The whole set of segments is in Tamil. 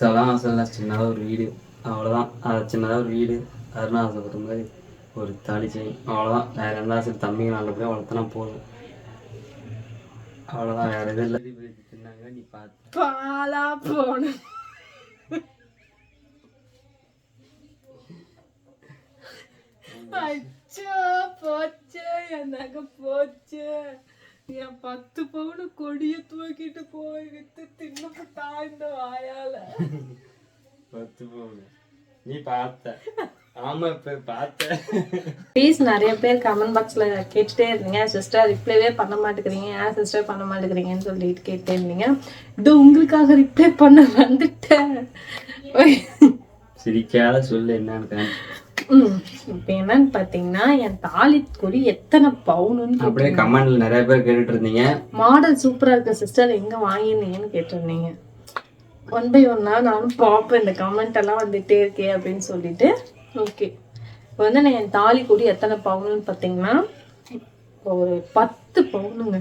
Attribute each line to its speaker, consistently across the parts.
Speaker 1: அதெல்லாம் ஆசை இல்லை, சின்னதாக ஒரு வீடு அவ்வளோதான். அது சின்னதாக ஒரு வீடு, அருணா ஆசைப்படுற மாதிரி ஒரு தாலி செயின், அவ்வளோதான். வேறு எந்த ஆசை, தம்பிங்க நல்லபடியாக வளர்த்தனா போதும், அவ்வளோதான். வேறு எதுவும் இல்லை. தின்னாங்க, நீ பார்த்து
Speaker 2: பாலா போன அச்சோ போச்சு, என் நகை போச்சு, என் 10 பவுன் கொடிய தூக்கிட்டு போய் வித்து தின்னுட்டா இந்த வாயால.
Speaker 1: 10 பவுன் நீ பார்த்த? ஆமா, இப்ப பார்த்த.
Speaker 2: ப்ளீஸ் நிறைய பேர் கமெண்ட் பாக்ஸ்ல கேட்டுட்டே இருந்தீங்க, சிஸ்டர் ரிப்ளைவே பண்ண மாட்டேங்கிறீங்க, ஏன் சிஸ்டர் பண்ண மாட்டேங்கிறீங்கன்னு சொல்லிட்டு கேட்டே இருந்தீங்க. இது உங்களுக்காக ரிப்ளை பண்ண வந்துட்டேன்.
Speaker 1: சிரிக்காத சொல்லு என்னன்னு.
Speaker 2: இப்ப என்னன்னு பாத்தீங்கன்னா, என் தாலி கொடி எத்தனை பவுனுன்னு
Speaker 1: அப்படியே கமெண்ட்ல நிறைய பேர் கேட்டுட்டு இருந்தீங்க.
Speaker 2: மாடல் சூப்பரா இருக்கு சிஸ்டர், எங்க வாங்கினீங்கன்னு கேட்டிருந்தீங்க. 1 by 1 நானும் பார்ப்பேன், இந்த கமெண்ட் எல்லாம் வந்துட்டே இருக்கே அப்படின்னு சொல்லிட்டு. ஓகே, இப்போ வந்து நான் என் தாலி கொடி எத்தனை பவுனுன்னு பார்த்தீங்கன்னா, ஒரு 10 பவுனுங்க.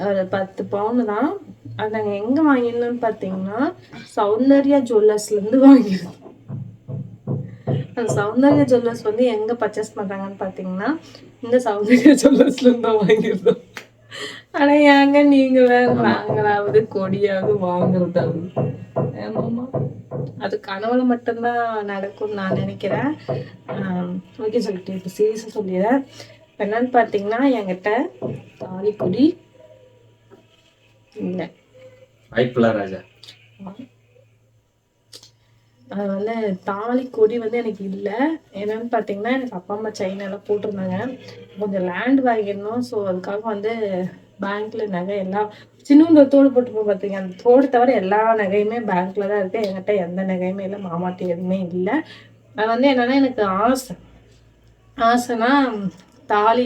Speaker 2: ஒரு 10 பவுனு தான். அது நாங்கள் எங்கே வாங்கிடணும்னு பார்த்தீங்கன்னா, சௌந்தர்யா ஜுவல்லர்ஸ்லேருந்து வாங்கிடுவோம். அந்த சௌந்தர்யா ஜுவல்லர்ஸ் வந்து எங்கே பர்ச்சேஸ் பண்ணுறாங்கன்னு பார்த்தீங்கன்னா, இந்த சௌந்தர்யா ஜுவல்லர்ஸ்லேருந்து தான் வாங்கிடுறோம். ஆனால் ஏங்க நீங்கள் வேற நாங்களாவது கொடியாவது வாங்குறதாவது? ஆமாம்மா, அது கனவுல மட்டும்தான் நடக்கும்னு நான் நினைக்கிறேன். ஓகே சொல்லிட்டு இப்போ சீரியஸாக சொல்லிடுறேன். என்னன்னு பார்த்தீங்கன்னா, என்கிட்ட தாலி கொடி இல்லை.
Speaker 1: வாய்ப்புல ராஜா,
Speaker 2: அது வந்து தாலி கொடி வந்து எனக்கு இல்லை. என்னன்னு பார்த்தீங்கன்னா, எனக்கு அப்பா அம்மா செயினெல்லாம் போட்டிருந்தாங்க. கொஞ்சம் லேண்ட் வாங்கிடணும். ஸோ அதுக்காக வந்து பேங்க்ல நகை எல்லாம் சின்ன தோடு போட்டுப்போம் பார்த்தீங்க, அந்த தோடு தவிர எல்லா நகையுமே பேங்க்ல தான் இருக்கு. என்கிட்ட எந்த நகையுமே இல்லை, மாமாட்டி எதுவுமே இல்லை. அது வந்து என்னன்னா, எனக்கு ஆசைனா தாலி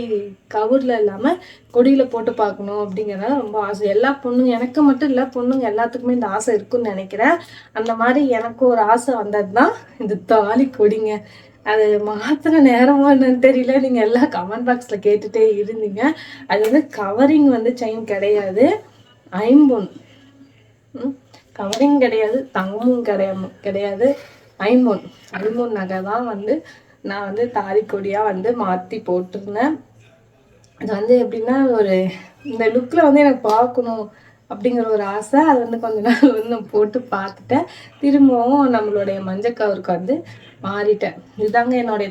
Speaker 2: கவுரில் இல்லாமல் கொடியில் போட்டு பார்க்கணும் அப்படிங்கிறத ரொம்ப ஆசை. எல்லா பொண்ணுங்க, எனக்கு மட்டும் இல்லை, பொண்ணுங்க எல்லாத்துக்குமே இந்த ஆசை இருக்குன்னு நினைக்கிறேன். அந்த மாதிரி எனக்கு ஒரு ஆசை வந்தது தான் இந்த தாலி கொடிங்க. அது மாத்திர நேரமோ என்னன்னு தெரியல, நீங்கள் எல்லாம் கமெண்ட் பாக்ஸில் கேட்டுகிட்டே இருந்தீங்க. அது வந்து கவரிங் வந்து செயின் கிடையாது, ஐம்பொன். கவரிங் கிடையாது, தங்கமும் கிடையாது, ஐம்பொன் நகை தான் வந்து நான் வந்து தாலி கொடியாக வந்து மாற்றி போட்டிருந்தேன். அது வந்து எப்படின்னா, ஒரு இந்த லுக்கில் வந்து எனக்கு பார்க்கணும் அப்படிங்கிற ஒரு ஆசை. அது வந்து கொஞ்ச நாள் வந்து நான் போட்டு பார்த்துட்டேன். திரும்பவும் நம்மளுடைய மஞ்சள் கவருக்கு வந்து மாறிட்டேன். இதுதாங்க என்னுடைய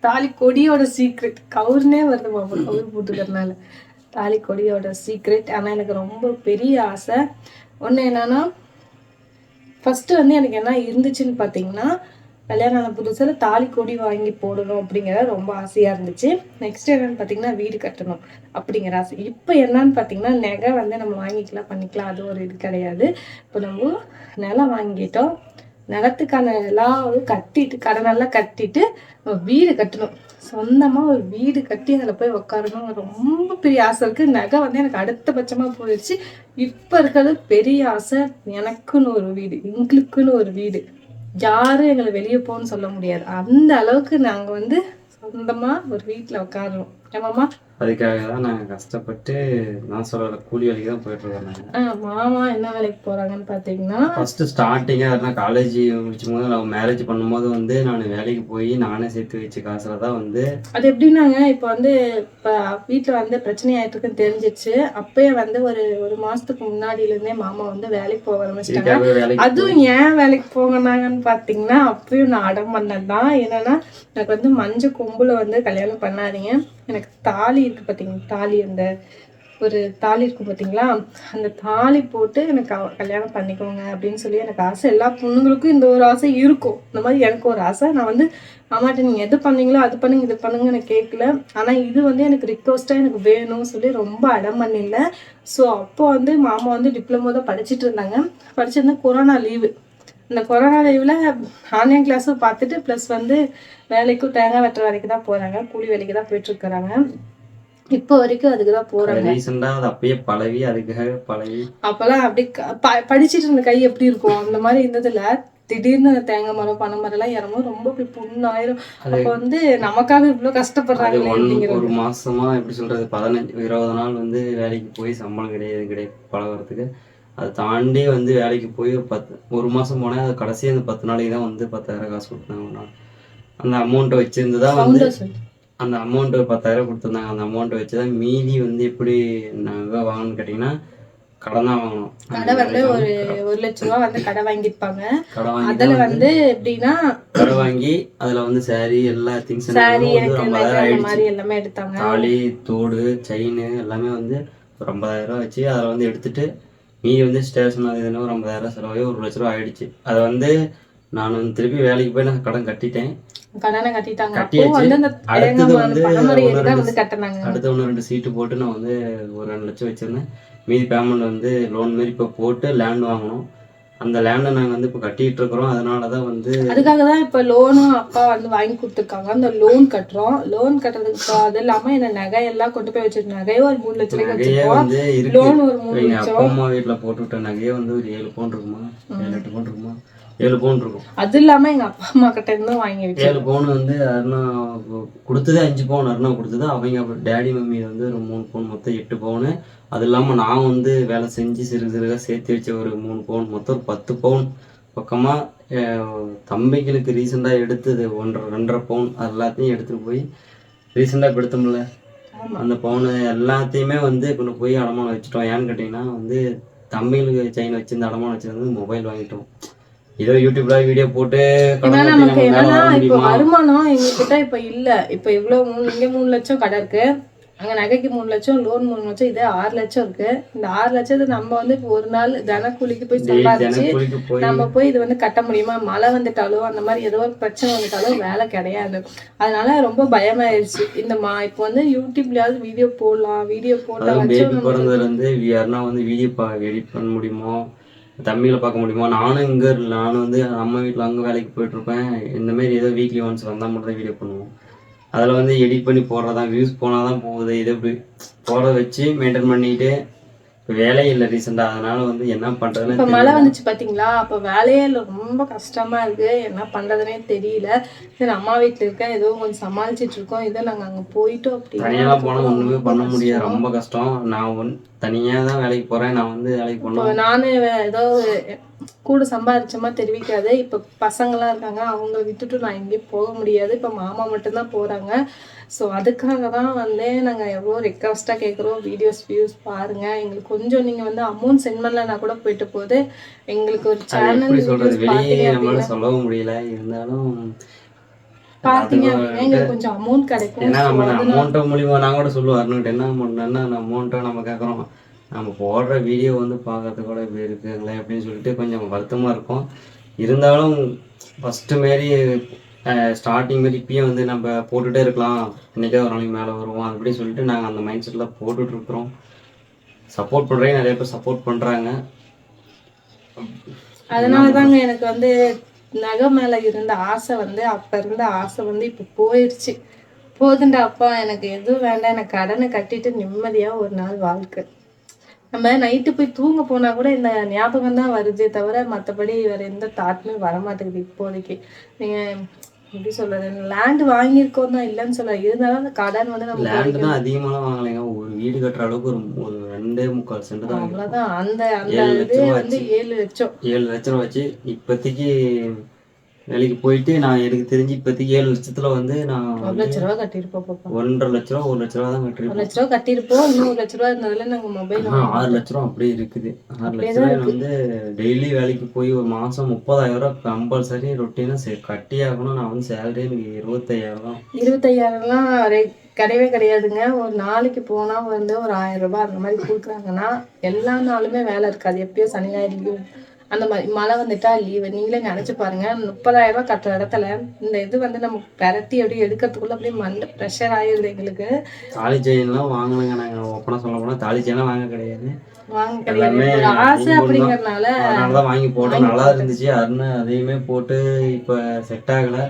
Speaker 2: தாலி கொடியோட சீக்ரெட். கவுர்னே வருது மாமா, கவுர் போட்டுக்கிறதுனால தாலி கொடியோட சீக்ரெட். ஆனால் எனக்கு ரொம்ப பெரிய ஆசை ஒன்று என்னன்னா, ஃபஸ்ட்டு வந்து எனக்கு என்ன இருந்துச்சுன்னு பார்த்தீங்கன்னா, கல்யாணம் ஆன புதுசில் தாலி கொடி வாங்கி போடணும் அப்படிங்கிறது ரொம்ப ஆசையாக இருந்துச்சு. நெக்ஸ்ட் என்னன்னு பார்த்தீங்கன்னா, வீடு கட்டணும் அப்படிங்கிற ஆசை. இப்போ என்னன்னு பார்த்தீங்கன்னா, நகை வந்து நம்ம வாங்கிக்கலாம் பண்ணிக்கலாம், அது ஒரு இது கிடையாது. இப்போ நம்ம நிலம் வாங்கிட்டோம், நிலத்துக்கான எல்லாம் கட்டிட்டு கடனெல்லாம் கட்டிட்டு வீடு கட்டணும். சொந்தமாக ஒரு வீடு கட்டி அதில் போய் உட்காரணும், ரொம்ப பெரிய ஆசை இருக்குது. நகை வந்து எனக்கு அடுத்தபட்சமாக போயிடுச்சு. இப்போ இருக்கிறது பெரிய ஆசை, எனக்குன்னு ஒரு வீடு, எங்களுக்குன்னு ஒரு வீடு. யாரும் எங்களை வெளியே போகணும்னு சொல்ல முடியாது. அந்த அளவுக்கு நாங்கள் வந்து சொந்தமாக ஒரு வீட்டில் உட்காடுறோம். ஏமாம்மா,
Speaker 1: அதுக்காக தான் நாங்கள் கஷ்டப்பட்டு, நான் சொல்கிற கூலி வேலைக்கு தான் போயிட்டுருக்கோம்.
Speaker 2: மாமா என்ன வேலைக்கு போகிறாங்கன்னு பார்த்தீங்கன்னா,
Speaker 1: ஃபஸ்ட்டு ஸ்டார்டிங்காக இருந்தால் காலேஜ் முடிச்சும் போது நான் மேரேஜ் பண்ணும்போது வந்து நான் வேலைக்கு போய் நானே சேர்த்து வச்ச காசில் தான் வந்து. அது
Speaker 2: எப்படின்னாங்க, இப்போ வந்து இப்போ வீட்டில் வந்து பிரச்சனை ஆகிட்டுருக்குன்னு தெரிஞ்சிச்சு. அப்பயே வந்து ஒரு மாதத்துக்கு முன்னாடியிலேருந்தே மாமா வந்து வேலைக்கு போக ஆரம்பிச்சிட்டாங்க. அதுவும் ஏன் வேலைக்கு போகணாங்கன்னு பார்த்தீங்கன்னா, அப்பயும் நான் அடம் பண்ணது தான். என்னன்னா, எனக்கு வந்து மஞ்சள் கொம்புல வந்து கல்யாணம் பண்ணாதீங்க, எனக்கு தாலி இருக்குது பார்த்தீங்களா, தாலி அந்த ஒரு தாலி இருக்கும் பார்த்தீங்களா, அந்த தாலி போட்டு எனக்கு கல்யாணம் பண்ணிக்கோங்க அப்படின்னு சொல்லி எனக்கு ஆசை. எல்லா பொண்ணுங்களுக்கும் இந்த ஒரு ஆசை இருக்கும். இந்த மாதிரி எனக்கு ஒரு ஆசை. நான் வந்து அம்மாட்ட நீங்கள் எது பண்ணீங்களோ அது பண்ணுங்க இது பண்ணுங்க எனக்கு கேட்கல. ஆனால் இது வந்து எனக்கு ரிக்வஸ்ட்டாக எனக்கு வேணும்னு சொல்லி ரொம்ப அடம் பண்ணியிருந்தேன். ஸோ அப்போ வந்து மாமா வந்து டிப்ளமோ தான் படிச்சுட்டு இருந்தாங்க. படிச்சிருந்தா கொரோனா லீவு. இந்த கொரோனா லீவில் ஆன்லைன் கிளாஸும் பார்த்துட்டு ப்ளஸ் வந்து வேலைக்கும் தேங்காய் வெட்டுற வேலைக்கு தான் போகிறாங்க, கூலி வேலைக்கு தான் போயிட்டுருக்குறாங்க. இப்போ வரைக்கும் அதுக்கு தான் போகிறாங்க.
Speaker 1: அப்பயே பழகி அதுக்காக பழகி
Speaker 2: அப்போல்லாம் அப்படி படிச்சுட்டு இருந்த கை எப்படி இருக்கும் அந்த மாதிரி இருந்ததில்ல. திடீர்னு தேங்காய் மரம் பனை மரம் எல்லாம் இறங்கும், ரொம்ப இப்படி புண்ணாயிரும். அப்போ வந்து நமக்காக இவ்வளோ கஷ்டப்படுறாங்க.
Speaker 1: ஒரு மாசமா எப்படி சொல்றது, 15-20 நாள் வந்து வேலைக்கு போய் சம்பளம் கிடையாது பழகிறதுக்கு. அதை தாண்டி வந்து வேலைக்கு போய் ஒரு மாதம் போனேன். அது கடைசி அந்த 10 நாளைக்கு தான் வந்து 10,000 காசு கொடுத்தாங்க ஒரு நாள். அந்த அமௌண்ட்டை வச்சிருந்து தான் வந்து அந்த அமௌண்ட்டு 10,000 கொடுத்துருந்தாங்க. அந்த அமௌண்ட்டை வச்சு தான் மீதி வந்து எப்படி நாங்கள் வாங்கணும்னு கேட்டிங்கன்னா கடன் தான் வாங்கணும்.
Speaker 2: கடை வந்து ஒரு 1,00,000 ரூபா வந்து கடை வாங்கியிருப்பாங்க. அதுல வந்து எப்படின்னா
Speaker 1: கடை வாங்கி அதுல வந்து சாரி எல்லா திங்ஸ்
Speaker 2: மாதிரி எல்லாமே எடுத்தாங்க.
Speaker 1: தாலி தோடு செயின் எல்லாமே வந்து ஒரு 50,000 ரூபா வச்சு அதில் வந்து எடுத்துட்டு மீதி வந்து ஸ்டேஷன் அது இதுன்னு ஒரு 50,000 செலவாகி 1,00,000 ரூபா ஆயிடுச்சு. அதை வந்து நான் திருப்பி வேலைக்கு போய் நான் கடன் கட்டிட்டேன்.
Speaker 2: கடனை கட்டிட்டாங்க.
Speaker 1: அடுத்தது வந்து அடுத்த 1-2 சீட்டு போட்டு நான் வந்து ஒரு 2 லட்சம் வச்சிருந்தேன். மீதி பேமெண்ட் வந்து லோன் மாரி இப்போ போட்டு லேண்ட் வாங்கணும். அந்த லேண்டை நாங்கள் வந்து இப்போ கட்டிட்டு இருக்கிறோம். அதனால தான் வந்து
Speaker 2: அதுக்காக தான் இப்போ லோனும் அப்பா வந்து வாங்கி கொடுத்துருக்காங்க. அந்த லோன் கட்டுறோம். லோன் கட்டுறதுக்கு அது இல்லாமல் என்ன நகையெல்லாம் கொண்டு போய் வச்சிருக்க நகையே ஒரு 3 லட்சம்
Speaker 1: நகையே வந்து லோன் ஒரு 3 லட்சம். அப்பா அம்மா வீட்டில் போட்டுவிட்ட நகையே வந்து ஒரு 7 பவுன் இருக்குமா, 7-8 பவுன் இருக்குமா, 7 பவுன் இருக்கும்.
Speaker 2: அது இல்லாமல் எங்கள் அப்பா அம்மா கிட்ட இருந்தும் வாங்கி வச்சு
Speaker 1: 7 பவுன் வந்து அருணா கொடுத்ததே 5 பவுன் அருணா கொடுத்தது. அவங்க அப்புறம் டேடி மம்மி வந்து ஒரு 3 பவுன், மொத்தம் 8 பவுனு. அது இல்லாமல் நான் வந்து வேலை செஞ்சு சிறுகாக சேர்த்து வச்ச ஒரு 3 பவுன், மொத்தம் ஒரு 10 பவுன் பக்கமாக. தம்பிகளுக்கு ரீசெண்டாக எடுத்தது 1.5 பவுன். அது எல்லாத்தையும் எடுத்துகிட்டு போய் ரீசெண்டாக எடுத்தோம்ல அந்த பவுனு எல்லாத்தையுமே வந்து கொண்டு போய் அடமானம் வச்சுட்டோம். ஏன்னு கேட்டிங்கன்னா வந்து தம்பிகளுக்கு செயின் வச்சிருந்த அடமானம் வச்சிருந்து மொபைல் வாங்கிட்டோம். ஏதோ யூடியூப்ல வீடியோ போட்டு
Speaker 2: நமக்கு என்னன்னா இப்போ வருமானம் எங்ககிட்ட இப்போ இல்லை. இப்போ இவ்வளோ இங்கே 3 லட்சம் கடை இருக்கு, அங்கே நகைக்கு 3 லட்சம், லோன் 3 லட்சம், இதே 6 லட்சம் இருக்கு. இந்த 6 லட்சத்தை நம்ம வந்து ஒரு நாள் தினக்கூலிக்கு போய் சம்பாதிச்சு நம்ம போய் இது வந்து கட்ட முடியுமா? மழை வந்துட்டாலோ அந்த மாதிரி ஏதோ ஒரு பிரச்சனை வந்துட்டாலோ வேலை கிடையாது. அதனால ரொம்ப பயமாயிருச்சு. இந்த இப்போ வந்து யூடியூப்லயாவது வீடியோ போடலாம், வீடியோ போட்டா
Speaker 1: பிறந்ததுல இருந்து யாருன்னா வந்து வீடியோ எடிட் பண்ண முடியுமோ, தம்பிகளை பார்க்க முடியுமா? நானும் வந்து அம்மா வீட்டில் அங்கே வேலைக்கு போயிட்டுருப்பேன். இந்தமாரி ஏதோ வீக்லி ஒன்ஸ் வந்தால் மட்டும் தான் வீடியோ பண்ணுவோம். அதில் வந்து எடிட் பண்ணி போடுறதான், வியூஸ் போனால் தான் போகுது. இதை இப்படி போட வச்சு மெயின்டைன் பண்ணிட்டு இப்போ வேலையே இல்லை ரீசெண்டாக. அதனால வந்து என்ன பண்ணுறதுன்னு
Speaker 2: இப்போ மழை வந்துச்சு பார்த்தீங்களா? அப்போ வேலையே இல்லை, ரொம்ப கஷ்டமாக இருக்குது. என்ன பண்ணுறதுனே தெரியல. சரி அம்மா வீட்டில் இருக்கேன், ஏதோ கொஞ்சம் சமாளிச்சிட்டு இருக்கோம். இதை நாங்கள் அங்கே போயிட்டோம். அப்படி
Speaker 1: தனியாலாம் போனால் ஒன்றுமே பண்ண முடியாது, ரொம்ப கஷ்டம். நான் தனியாக தான் வேலைக்கு போகிறேன். நான் வந்து வேலைக்கு போனேன்.
Speaker 2: நானே ஏதோ கூட சம்பாதிச்சமா தெரிவிக்காது. இப்போ பசங்களாம் இருக்காங்க, அவங்க விட்டுட்டு நான் எங்கேயும் போக முடியாது. இப்போ மாமா மட்டும்தான் போகிறாங்க. ஸோ அதுக்காக தான் வந்து நாங்கள் எவ்வளோ ரெக்வஸ்ட்டாக கேட்குறோம், வியூஸ் பாருங்கள், எங்களுக்கு கொஞ்சம் நீங்கள் வந்து அமௌண்ட் சென்ட் பண்ணலன்னா கூட போயிட்டு போகுது. எங்களுக்கு ஒரு சேனல்
Speaker 1: சொல்லவும் முடியல, இருந்தாலும்
Speaker 2: பார்த்தீங்க அப்படின்னா எங்களுக்கு கொஞ்சம் அமௌண்ட் கிடைக்கும்.
Speaker 1: ஏன்னா நம்ம அமௌண்ட்டை மூலியமாக நான் கூட சொல்லுவாருன்னு என்ன அமௌண்ட்னா அமௌண்ட்டை நம்ம கேட்குறோம், நம்ம போடுற வீடியோ வந்து பார்க்கறது கூட இப்படி இருக்குங்களே அப்படின்னு சொல்லிட்டு கொஞ்சம் வருத்தமாக இருக்கும். இருந்தாலும் ஃபஸ்ட்டு மாரி ஸ்டார்டிங் மாரி இப்பயும் வந்து நம்ம போட்டுகிட்டே இருக்கலாம், இன்றைக்கே ஒரு நாளைக்கு மேலே வருவோம் அப்படின்னு சொல்லிட்டு நாங்கள் அந்த மைண்ட் செட்டில் போட்டுட்ருக்குறோம். சப்போர்ட் பண்ணுறேன், நிறைய பேர் சப்போர்ட் பண்ணுறாங்க.
Speaker 2: அதனால தாங்க எனக்கு வந்து நகை மேலே இருந்த ஆசை வந்து அப்போ இருந்த ஆசை வந்து இப்போ போயிடுச்சு. போதுண்டா அப்பா, எனக்கு எதுவும் வேண்டாம், எனக்கு கடனை கட்டிட்டு நிம்மதியாக ஒரு நாள் வாழ்க்கை. நம்ம நைட்டு போய் தூங்க போனால் கூட இந்த ஞாபகம் தான் வருதே தவிர மற்றபடி வேறு எந்த தாட்டுமே வரமாட்டேங்குது இப்போதைக்கு. நீங்கள் எப்படி சொல்கிறது, லேண்டு வாங்கியிருக்கோம் தான், இல்லைன்னு சொல்ல. இருந்தாலும் அந்த கடன் வந்து நம்ம
Speaker 1: லேண்டு தான் அதிகமாக வாங்கலைங்க. ஒரு வீடு கட்டுற அளவுக்கு ஒரு 2.25 சென்ட் தான்.
Speaker 2: அவ்வளோதான். அந்த இது வந்து 7 லட்சம்
Speaker 1: 7 லட்சம் வச்சு இப்போதைக்கு வேலைக்கு போயிட்டு நான் எனக்கு தெரிஞ்சு இப்போதைக்கு 7 லட்சத்துல வந்து நான்
Speaker 2: 1 லட்ச ரூபா கட்டியிருப்போம்.
Speaker 1: 1.5 லட்ச ரூபா 1 லட்ச ரூபா தான் கட்டிருப்போம்.
Speaker 2: 1 லட்ச ரூபா கட்டியிருப்போம். இன்னும் 1 லட்ச ரூபா இருந்ததுல நாங்கள் மொபைல்
Speaker 1: 6 லட்ச ரூபா அப்படியே இருக்குது. 6 லட்ச ரூபா வந்து டெய்லி வேலைக்கு போய் ஒரு மாதம் 30,000 ரூபா கம்பல்சரி ரொட்டீனாக கட்டி ஆகணும். நான் வந்து சேலரி எனக்கு 25,000 தான்.
Speaker 2: 25,000லாம் கிடையவே கிடையாதுங்க. ஒரு நாளைக்கு போனால் வந்து ஒரு 1000 ரூபாய் அந்த மாதிரி கொடுக்குறாங்கன்னா எல்லா நாளுமே வேலை இருக்காது. எப்பயோ சனி ஞாயிறு லீவ் அந்த மாதிரி, மழை வந்துட்டா லீவு. நீங்களே நினச்சி பாருங்க, 30,000 ரூபாய் கட்டுற இடத்துல இந்த இது வந்து நம்ம பெரட்டி அப்படியே எடுக்கிறதுக்குள்ள அப்படியே மண்டை ப்ரெஷர் ஆயிடுது எங்களுக்கு.
Speaker 1: தாலி செயின்லாம் வாங்கணுங்க. நாங்கள் ஓப்பனாக சொல்ல போனால் தாலி செயின்லாம் வாங்க கிடையாது,
Speaker 2: ஆசை அப்படிங்கறதுனால
Speaker 1: அதனாலதான் வாங்கி போட்டோம். நல்லா இருந்துச்சு. அருண் அதையுமே போட்டு இப்போ செட் ஆகலை.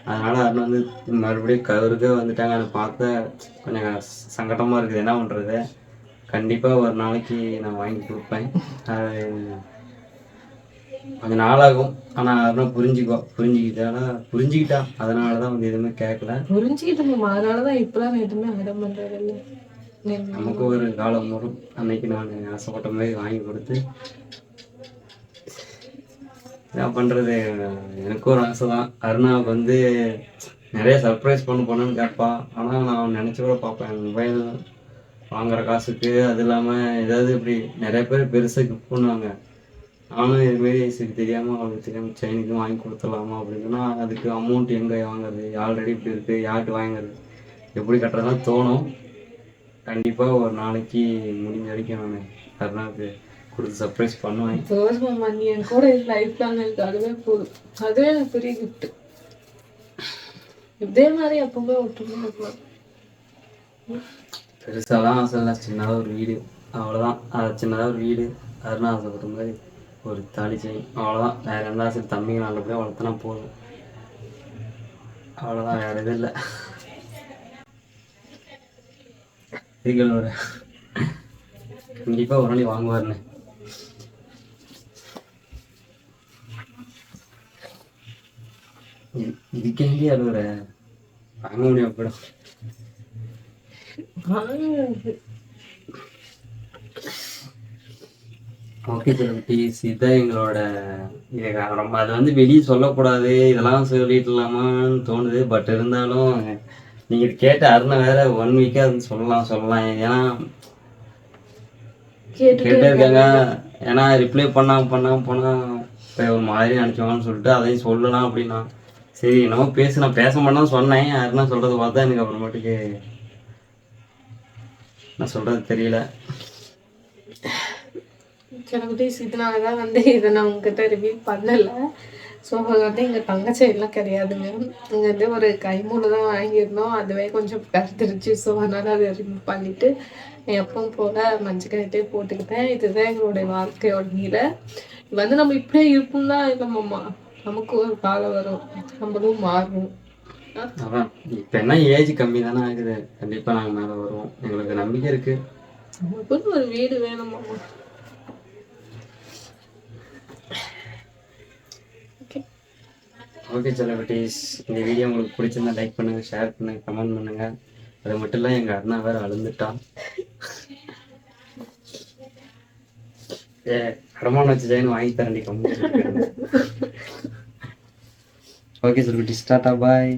Speaker 1: அதனால அருண் வந்து மறுபடியும் கவருக்கே வந்துட்டாங்க. அதை பார்த்த கொஞ்சம் சங்கடமாக இருக்குது. என்ன பண்ணுறது, கண்டிப்பாக ஒரு நாளைக்கு நான் வாங்கி கொடுப்பேன். அது கொஞ்சம் நாளாகும். ஆனால் அருண் புரிஞ்சுக்கிட்டான். அதனால தான் வந்து எதுவுமே கேட்கல.
Speaker 2: புரிஞ்சுக்கிட்டோம். அதனால தான் இப்போலாம் எதுவுமே அடம் பண்ணுறது இல்லை.
Speaker 1: நமக்கு ஒரு காலம் வரும், அன்னைக்கு நான் ஆசைப்பட்ட மாதிரி வாங்கி கொடுத்து என்ன பண்ணுறது, எனக்கும் ஒரு ஆசை தான். அருணாவுக்கு வந்து நிறைய சர்ப்ரைஸ் பண்ணுன்னு கேட்பா. ஆனால் நான் நினச்சி கூட பார்ப்பேன், மொபைல் வாங்குற காசுக்கு. அது இல்லாமல் ஏதாவது இப்படி நிறைய பேர் பெருசாக கிஃப்ட் பண்ணுவாங்க. நானும் இதுமாரி சரி தெரியாமல் அவளுக்கு தெரியாமல் செயினுக்கும் வாங்கி கொடுத்துடலாமா அப்படின்னா, அதுக்கு அமௌண்ட் எங்கே வாங்குறது, ஆல்ரெடி இப்படி இருக்குது, யார்கிட்ட வாங்குறது, எப்படி கட்டுறதுலாம் தோணும். கண்டிப்பாக ஒரு நாளைக்கு முடிஞ்ச வரைக்கும் நான் அருணாவுக்கு கொடுத்து சர்ப்ரைஸ் பண்ணுவேன்.
Speaker 2: மாமா நீ என் கூட லைஃப் லாங் எனக்கு அதுவே போதும். அதுவே எனக்கு பெரிய கிஃப்ட். இதே மாதிரி எப்பவுமே ஒற்றுமையாக இருக்கலாம்.
Speaker 1: பெருசாலாம் ஆசை இல்லை, சின்னதாக ஒரு வீடு அவ்வளோதான். அது சின்னதாக ஒரு வீடு, அருணா ஆசைப்படுற மாதிரி ஒரு தாலி செயின், அவ்வளோதான். வேறு எந்த ஆசை, தம்பிங்க நல்லபடியாக வளர்த்தனா போதும், அவ்வளோதான், வேறு எதுவும் இல்லை. ஒரு கண்டிப்பாக ஒரு நாளைக்கு வாங்குவாருன்னு. இதுக்கேண்டி அழுகுற, வாங்க முடியும் கூட. ஓகே ப்ளீஸ், இதுதான் எங்களோட இது. ரொம்ப அது வந்து வெளியே சொல்லக்கூடாது, இதெல்லாம் சொல்லிடலாமான்னு தோணுது. பட் இருந்தாலும் நீங்கள் கேட்ட அருணை வேற 1 வீக்காக அது சொல்லலாம். ஏன்னா கேட்டே இருக்காங்க. ஏன்னா ரிப்ளை பண்ணாமல் போனால் இப்போ ஒரு மாதிரி நினச்சிவாங்கன்னு சொல்லிட்டு அதையும் சொல்லலாம் அப்படின்னா, சரி என்னமோ நான் பேச மாட்டேன்னு சொன்னேன். அருணா சொல்கிறத பார்த்தா எனக்கு அப்புறமேட்டுக்கு நான் சொல்கிறது தெரியல.
Speaker 2: சிலகுட்டீஸ் இதனால தான் வந்து இதை நான் உங்ககிட்ட ரிவ்யூ பண்ணலை. ஸோ அது வந்து எங்கள் தங்கச்சி எல்லாம் கிடையாதுங்க. இங்கே வந்து ஒரு கைமூல தான் வாங்கியிருந்தோம், அதுவே கொஞ்சம் கருத்துருச்சு. ஸோ அதனால் அதை ரிமூவ் பண்ணிவிட்டு எப்பவும் போல் மஞ்சள் கயிட்டே போட்டுக்கிட்டேன். இதுதான் எங்களுடைய வாழ்க்கையோட நீரை. இது வந்து நம்ம இப்படியே இருப்போம் தான் இல்லைம்மா, நமக்கு ஒரு காலம் வரும், நம்மளும் மாறும்.
Speaker 1: அதான் இப்போ என்ன ஏஜ் கம்மி தானே ஆகுது, கண்டிப்பாக நாங்கள் மேலே வருவோம், எங்களுக்கு நம்பிக்கை இருக்குது.
Speaker 2: நமக்கு ஒரு வீடு வேணுமாம்மா.
Speaker 1: ஓகே செலிபிரிட்டிஸ், இந்த வீடியோ உங்களுக்கு பிடிச்சிருந்தா லைக் பண்ணுங்கள், ஷேர் பண்ணுங்கள், கமெண்ட் பண்ணுங்கள். அது மட்டும் இல்லை, எங்கள் அண்ணா வேறு அழுந்துட்டான். அடமான வச்சு ஜெயின் வாங்கி தரேன் கம்மி. ஓகே செலிபிரிட்டிஸ், டாடா பாய்.